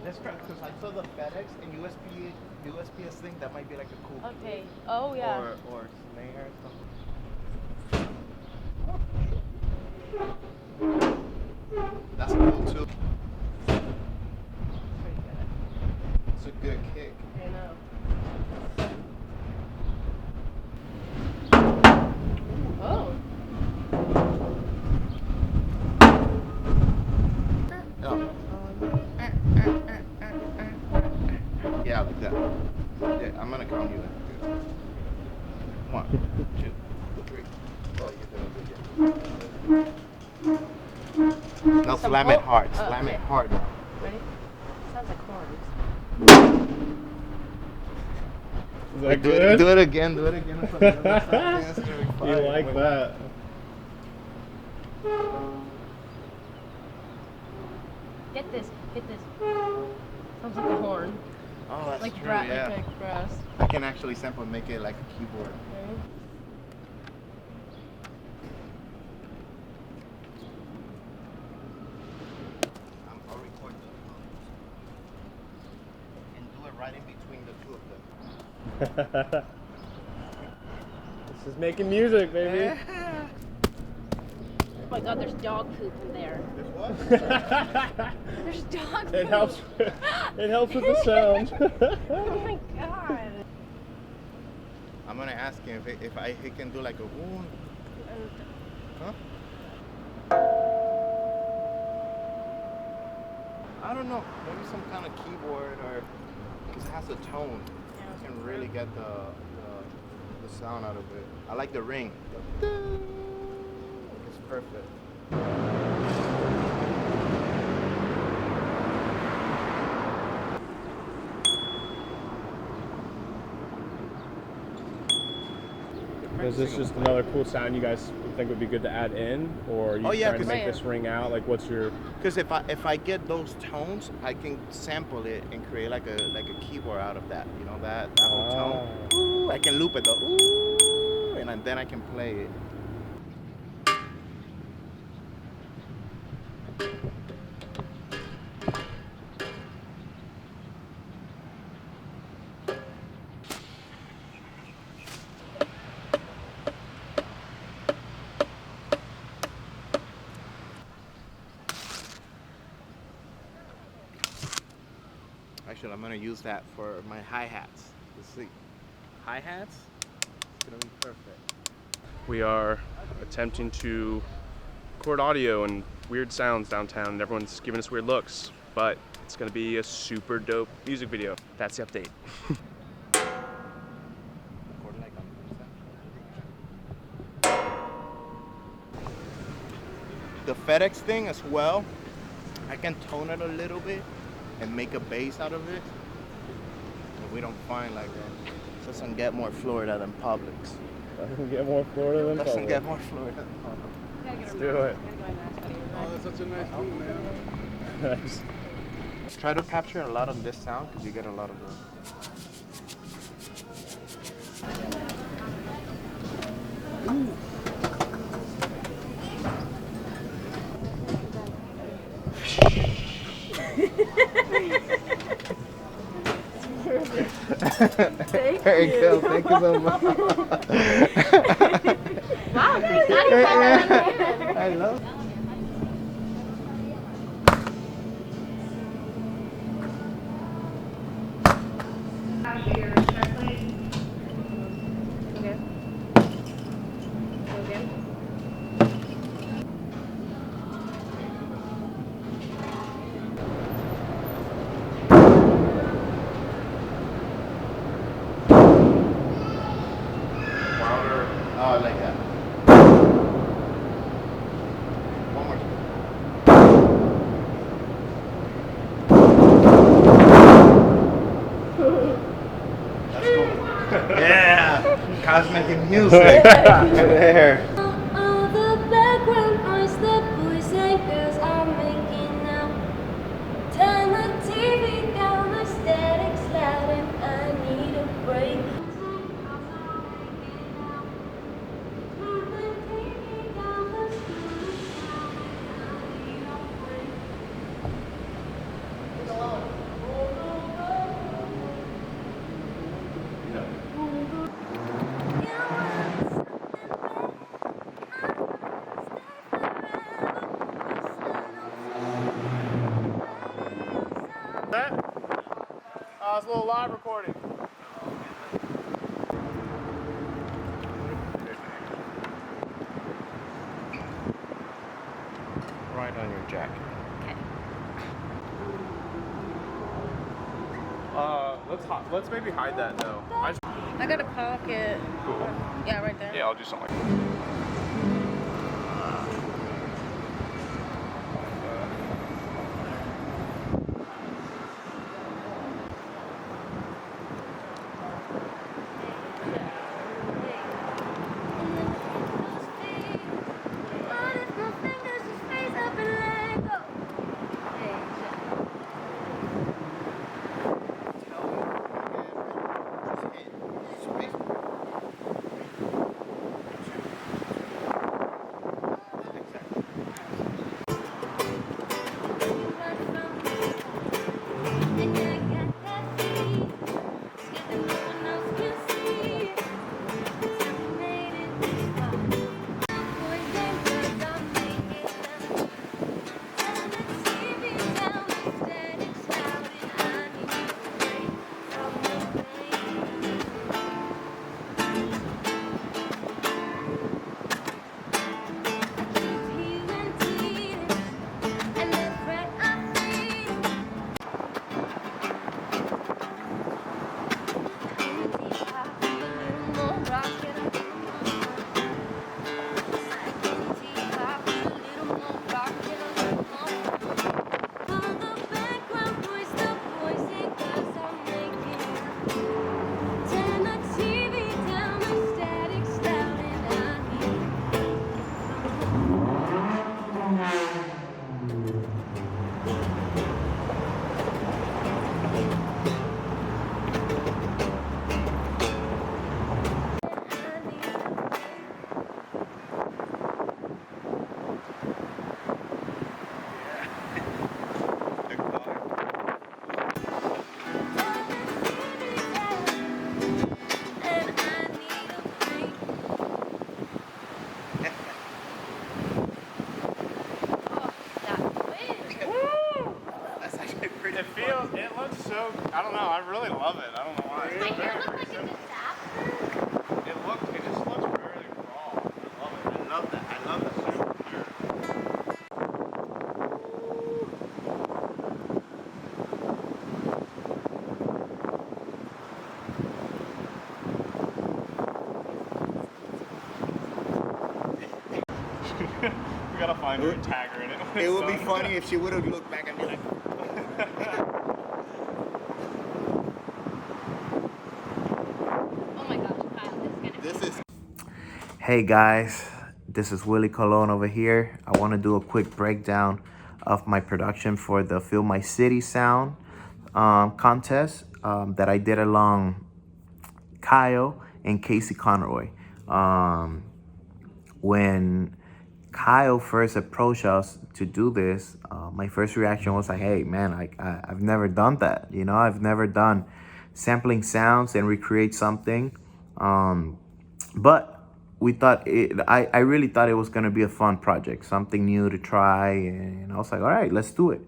Let's try because I saw the FedEx and USPS thing. That might be like a cool. Okay. Oh yeah. Or Snare or something. That's cool too. It's a good kick. I know. Oh. Yeah, like that. Yeah, I'm gonna count you in. 1, 2, 3. Oh, you're doing good. No, slam it hard. Slam it hard. Ready? Sounds like horns. Is that good? Do it again. Do it again. You like that? Get this. Get this. Sounds like a horn. Oh, that's Like true, yeah. like brass. I can actually sample and make it like a keyboard. Ready? I'll record this. And do it right in between the two of them. This is making music, baby. Oh my god, there's dog poop in there. There's what? There's dog poop. It helps. It helps with the sound. Oh my god. I'm gonna ask him if he can do like a wound. Huh? I don't know. Maybe some kind of keyboard or because it has a tone. Yeah, You can really get the sound out of it. I like the ring. It's perfect. Is this just another cool sound you guys think would be good to add in, or are you trying to 'cause make this ring out? Like, what's your? Because if I get those tones, I can sample it and create like a keyboard out of that. You know that whole tone. Ooh, I can loop it though. Ooh, and then I can play it. Actually, I'm gonna use that for my hi-hats. Let's see. Hi-hats? It's gonna be perfect. We are attempting to record audio and weird sounds downtown, and everyone's giving us weird looks. But it's gonna be a super dope music video. That's the update. Record like on the FedEx thing as well. I can tone it a little bit and make a bass out of it. And we don't find like that. Doesn't get more Florida than Publix. Doesn't get more Florida than Doesn't Publix. get more Florida than Publix. Let's do it. Oh, that's such a nice room, man. Nice. Try to capture a lot of this sound because you get a lot of the. Ooh. Thank Very you. cool. Thank you so much. Wow, thank you. I love. Okay. Go again. Oh, like that. One more time. That's cool. Yeah! Kyle's making music. There. All the background noise the boys and girls are making now. Turn the TV down, the static's loud and I need a break. a little live recording. Right on your jacket. Let's maybe hide that though. I got a pocket. Cool. Yeah, right there. Yeah, I'll do something like that. It looks so, I don't know, I really love it. I don't know why. My hair looks like a disaster. It just looks very raw. I love it. I love that. I love that super clear. We gotta find her and tag her in it. It would be funny if she would have looked back and be like, Oh my gosh, Kyle, this is gonna Hey guys, this is Willie Colon over here. I want to do a quick breakdown of my production for the Film My City Sound contest that I did along Kyle and Casey Conroy. When Kyle first approached us to do this, my first reaction was like, hey man, I've never done that. You know, I've never done sampling sounds and recreate something. But we thought I really thought it was gonna be a fun project, something new to try, and I was like, all right, let's do it.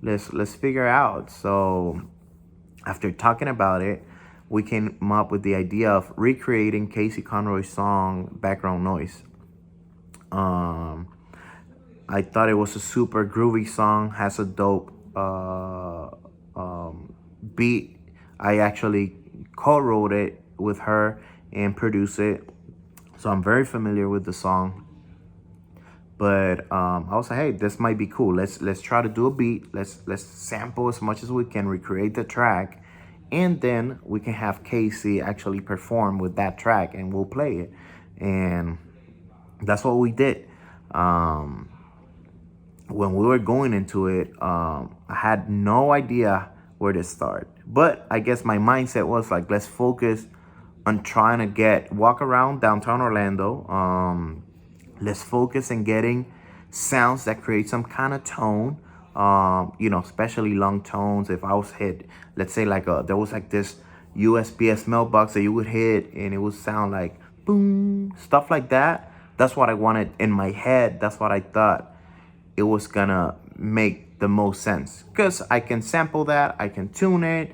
Let's figure out. So after talking about it, we came up with the idea of recreating Casey Conroy's song Background Noise. I thought it was a super groovy song, has a dope beat. I actually co-wrote it with her and produced it, so I'm very familiar with the song. But I was like, hey, this might be cool. Let's try to do a beat. Let's sample as much as we can, recreate the track, and then we can have Casey actually perform with that track, and we'll play it. And that's what we did. When we were going into it, I had no idea where to start. But I guess my mindset was like, let's focus on trying to walk around downtown Orlando. Let's focus on getting sounds that create some kind of tone, you know, especially long tones. If I was hit, let's say like there was like this USPS mailbox that you would hit and it would sound like boom, stuff like that. That's what I wanted in my head. That's what I thought it was gonna make the most sense, because I can sample that, I can tune it,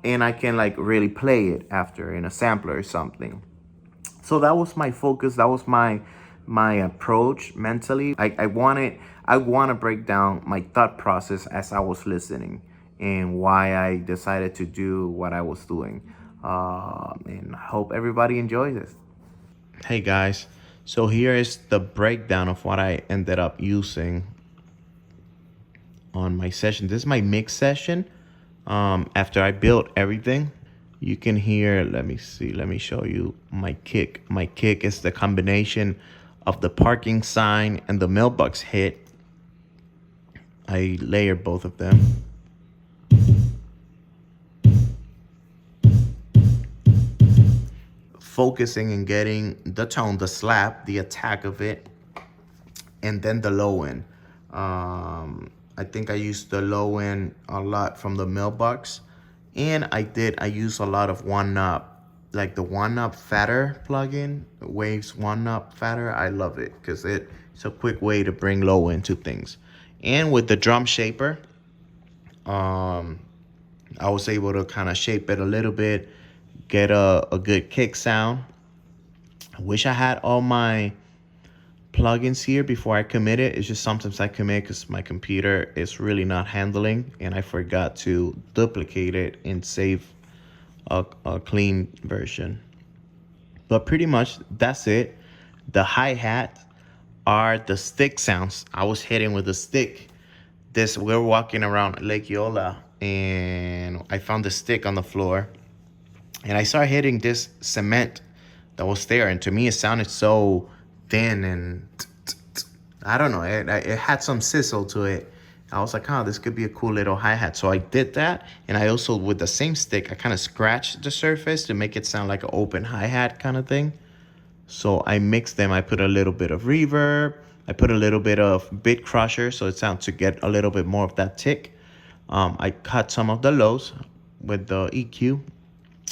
and I can like really play it after in a sampler or something. So that was my focus. That was my approach mentally. I want to break down my thought process as I was listening and why I decided to do what I was doing. And I hope everybody enjoys this. Hey guys, so here is the breakdown of what I ended up using on my session. This is my mix session. After I built everything, you can hear, let me see, let me show you my kick. My kick is the combination of the parking sign and the mailbox hit. I layer both of them. Focusing and getting the tone, the slap, the attack of it, and then the low end. I think I used the low end a lot from the mailbox, and I use a lot of one knob, like the one knob fatter plugin, Waves one knob fatter. I love it because it's a quick way to bring low end to things. And with the drum shaper, I was able to kind of shape it a little bit, get a good kick sound. I wish I had all my plugins here before I commit it. It's just sometimes I commit because my computer is really not handling, and I forgot to duplicate it and save a clean version. But pretty much that's it. The hi-hat are the stick sounds. I was hitting with a stick. We're walking around Lake Yola, and I found the stick on the floor, and I started hitting this cement that was there, and to me it sounded so thin and I don't know, it had some sizzle to it. I was like, oh, this could be a cool little hi-hat. So I did that, and I also, with the same stick, I kind of scratched the surface to make it sound like an open hi-hat kind of thing. So I mixed them. I put a little bit of reverb. I put a little bit of bit crusher, so it sounds to get a little bit more of that tick. I cut some of the lows with the EQ.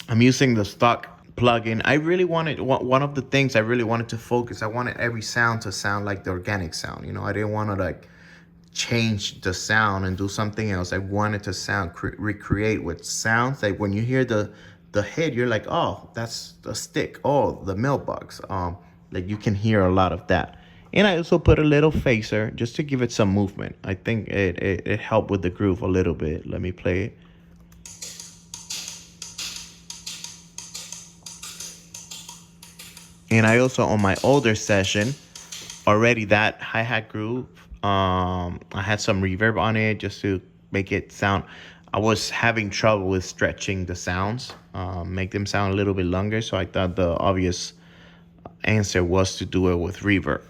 I'm using the stock plugin. I really wanted, one of the things I really wanted to focus, I wanted every sound to sound like the organic sound. You know, I didn't want to like change the sound and do something else. I wanted to recreate with sounds. Like when you hear the hit, you're like, oh, that's the stick. Oh, the mailbox. Like you can hear a lot of that. And I also put a little phaser just to give it some movement. I think it helped with the groove a little bit. Let me play it. And I also, on my older session, already that hi-hat groove, I had some reverb on it just to make it sound. I was having trouble with stretching the sounds, make them sound a little bit longer. So I thought the obvious answer was to do it with reverb.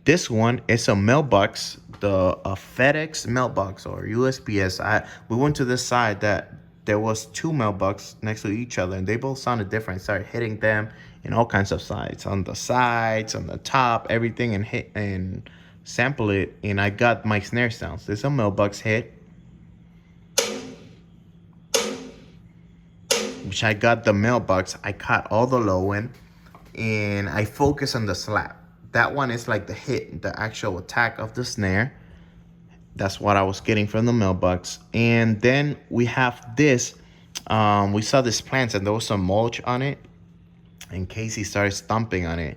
This one is a mailbox, a FedEx mailbox or USPS. We went to this side that there was two mailboxes next to each other, and they both sounded different. I started hitting them in all kinds of sides, on the sides, on the top, everything, and hit and sample it, and I got my snare sounds. This is a mailbox hit, which I got the mailbox. I cut all the low end, and I focus on the slap. That one is like the hit, the actual attack of the snare. That's what I was getting from the mailbox. And then we have this. We saw this plant, and there was some mulch on it, and Casey started stomping on it.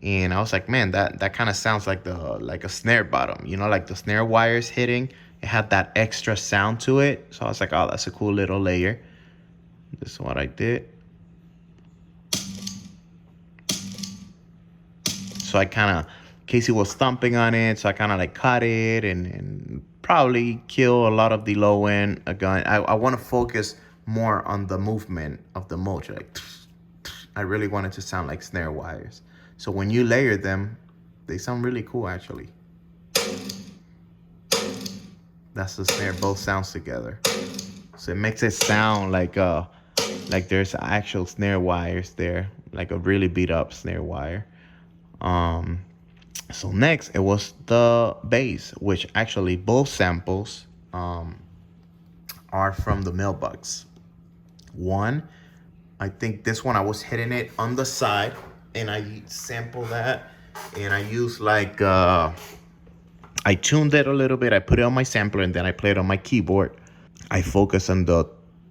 And I was like, man, that kind of sounds like a snare bottom, you know, like the snare wires hitting. It had that extra sound to it. So I was like, oh, that's a cool little layer. This is what I did. So I kind of, Casey was stomping on it, so I kind of like cut it and probably kill a lot of the low end. Again, I want to focus more on the movement of the mulch. Like, I really want it to sound like snare wires. So when you layer them, they sound really cool actually. That's the snare, both sounds together. So it makes it sound like there's actual snare wires there, like a really beat up snare wire. So next it was the bass, which actually both samples are from the mailbox. One, I think this one I was hitting it on the side, and I sampled that, and I used like I tuned it a little bit. I put it on my sampler, and then I played on my keyboard. I focus on the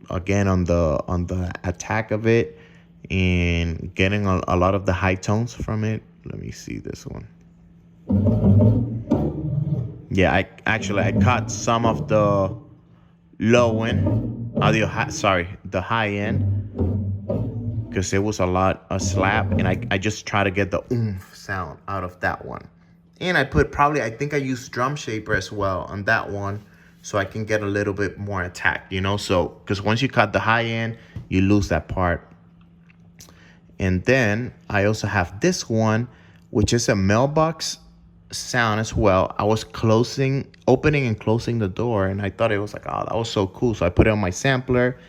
again on the attack of it and getting a lot of the high tones from it. Let me see this one. Yeah, I cut some of the low end audio, the high end, because it was a slap, and I just try to get the oomph sound out of that one. And I think I used drum shaper as well on that one, so I can get a little bit more attack, so because once you cut the high end, you lose that part. And then I also have this one, which is a mailbox sound as well. I was opening and closing the door, and I thought it was like, oh, that was so cool. So I put it on my sampler.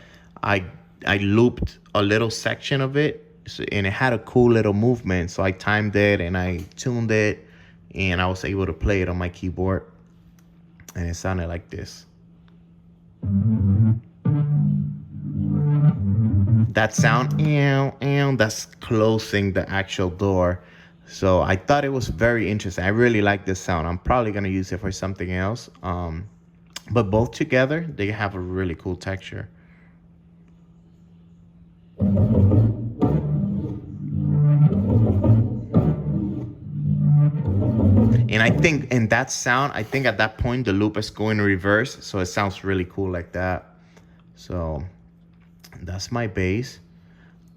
I looped a little section of it, and it had a cool little movement. So I timed it and I tuned it, and I was able to play it on my keyboard, and it sounded like this. That sound, that's closing the actual door. So I thought it was very interesting. I really like this sound. I'm probably going to use it for something else. But both together, they have a really cool texture. And I think in that sound, at that point, the loop is going in reverse. So it sounds really cool like that. So that's my bass.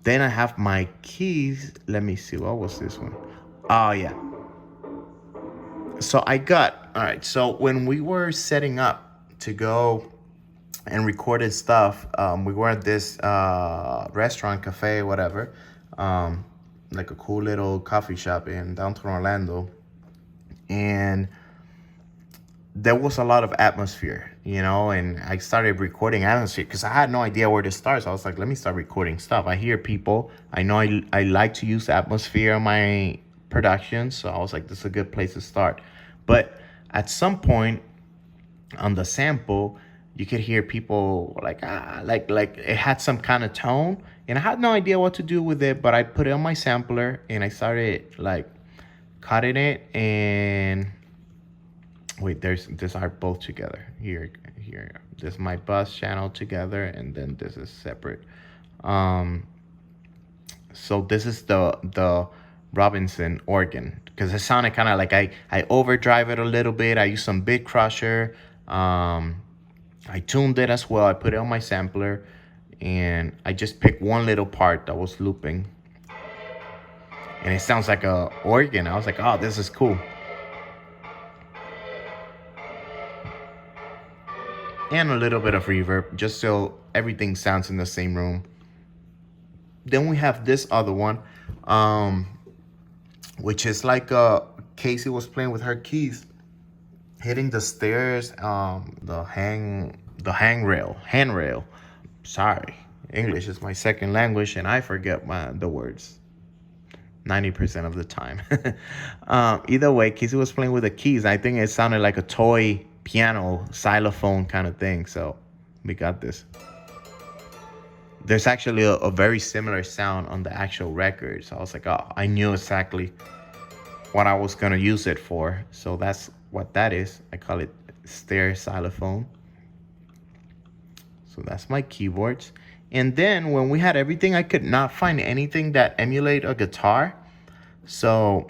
Then I have my keys. Let me see. What was this one? Oh, yeah. So all right. So when we were setting up to go and recorded stuff, we were at this restaurant, cafe, whatever, like a cool little coffee shop in downtown Orlando. And there was a lot of atmosphere, and I started recording atmosphere because I had no idea where to start. So I was like, let me start recording stuff. I hear people. I know I like to use atmosphere in my production. So I was like, this is a good place to start. But at some point on the sample, you could hear people like it had some kind of tone. And I had no idea what to do with it, but I put it on my sampler and I started like cutting it. And wait, these are both together. Here. This is my bus channel together, and then this is separate. So this is the Robinson organ, because it sounded kind of like I overdrive it a little bit. I used some bit crusher. I tuned it as well. I put it on my sampler, and I just picked one little part that was looping, and it sounds like a organ. I was like, oh, this is cool. And a little bit of reverb, just so everything sounds in the same room. Then we have this other one, which is like Casey was playing with her keys, hitting the stairs, the handrail. Sorry, English is my second language, and I forget the words 90% of the time. Either way, Casey was playing with the keys. I think it sounded like a toy piano, xylophone kind of thing. So we got this. There's actually a very similar sound on the actual record. So I was like, oh, I knew exactly what I was going to use it for. So that's what that is. I call it stair xylophone. So that's my keyboards. And then when we had everything, I could not find anything that emulate a guitar. So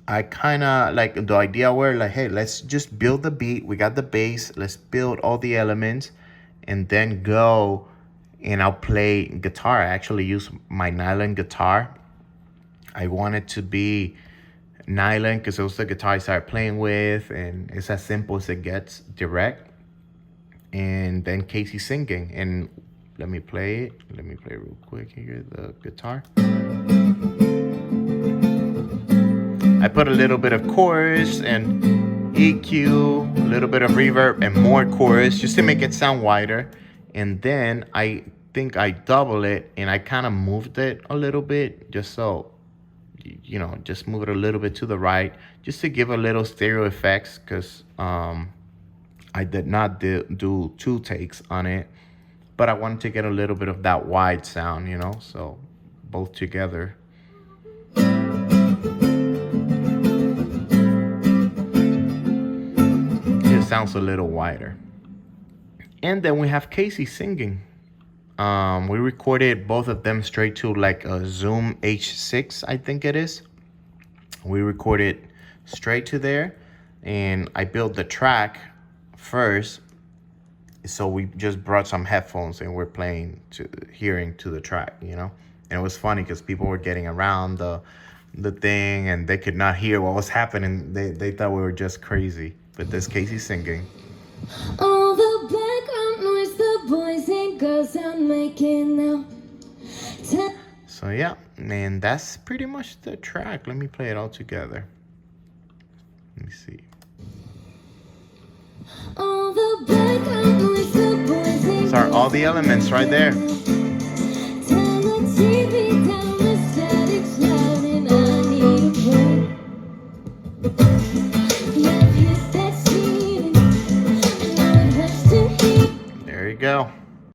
I kind of like the idea where like, hey, let's just build the beat. We got the bass. Let's build all the elements and then go and I'll play guitar. I actually use my nylon guitar. I want it to be nylon because it was the guitar I started playing with, and it's as simple as it gets, direct. And then Casey singing, and let me play it. Let me play real quick here, the guitar. I put a little bit of chorus and EQ, a little bit of reverb and more chorus just to make it sound wider. And then I think I double it and I kind of moved it a little bit just so, just move it a little bit to the right just to give a little stereo effects because I did not do 2 takes on it, but I wanted to get a little bit of that wide sound, so both together. It sounds a little wider. And then we have Casey singing. We recorded both of them straight to like a Zoom H6, I think it is. We recorded straight to there, and I built the track first. So we just brought some headphones and we're playing to hearing to the track, you know. And it was funny because people were getting around the thing and they could not hear what was happening. They thought we were just crazy. But there's Casey singing. All the background noise the boys and girls are making now. So yeah, and that's pretty much the track. Let me play it all together. Let me see. All the background noise the boys and These are all the elements right there. turn the TV down, the static's loud and I need a break. Yeah, hit that scene, now it hurts to hear. There you go.